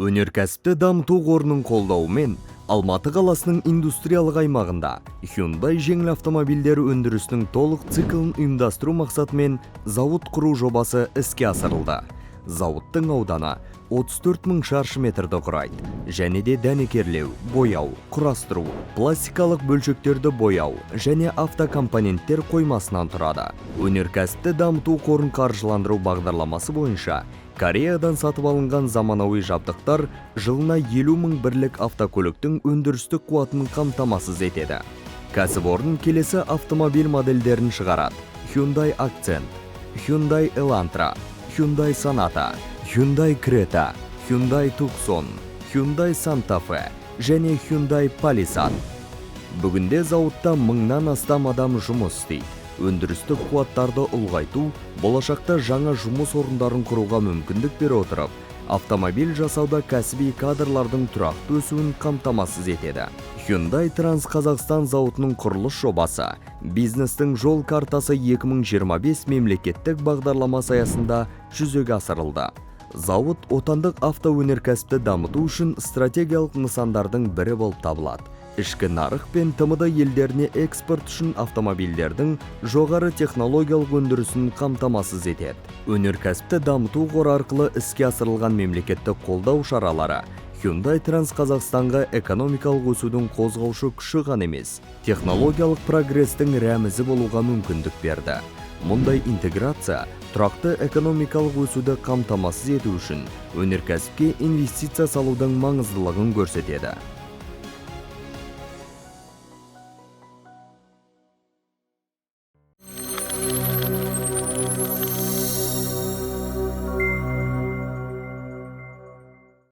Өнеркәсіпті дамыту қорының қолдауымен Алматы қаласының индустриялық аймағында Hyundai жеңіл автомобильдер өндірісінің толық циклін ұйымдастыру мақсатымен зауыт құру жобасы іске асырылды. Зауыттың ауданы 34.000 шаршы метрді құрайды. Және де дәнекерлеу, бояу, құрастыру, пластикалық бөлшектерді бояу және автокомпоненттер қоймасынан тұрады. Өнеркәсіпті дамыту қорын қаржыландыру бағдарламасы бойынша Кореядан сатып алынған заманауи жабдықтар жылына 50.000 бірлік автокөліктің өндірістік қуатын қамтамасыз етеді. Кәсіпорын келесі автомобиль модельдерін шығарады: Hyundai Accent, Hyundai Elantra, Hyundai Sonata, Hyundai Creta, Hyundai Tucson, Hyundai Santa Fe және Hyundai Palisade. Бүгінде зауытта 1000-нан астам адам жұмыс істейді. Өндірістік қуаттарды ұлғайту, болашақта жаңа жұмыс орындарын құруға мүмкіндік бере отырып, автомобиль жасауда кәсіби кадрлардың тұрақты өсуін қамтамасыз етеді. Hyundai Trans-Қазақстан зауытының құрылыс жобасы бизнестің жол картасы 2025 мемлекеттік бағдарламасы аясында жүзеге асырылды. Зауыт отандық автоөнеркәсіпті дамыту үшін стратегиялық нысандардың бірі болып табылады. Ішкі нарық пен ТМД елдеріне экспорт үшін автомобильдердің жоғары технологиялық өндірісін қамтамасыз етеді. Өнеркәсіпті дамыту қоры арқылы іске асырылған мемлекеттік қолдау шаралары Hyundai Trans-Қазақстанға экономикалық өсудің қозғаушы күші ғана емес, технологиялық прогрестің рәмізі болуға мүмкіндік берді. Мұндай интеграция тұрақты экономикалық өсуді қамтамасыз ету үшін өнеркәсіпке инвестиция салудың маңыздылығын көрсетеді.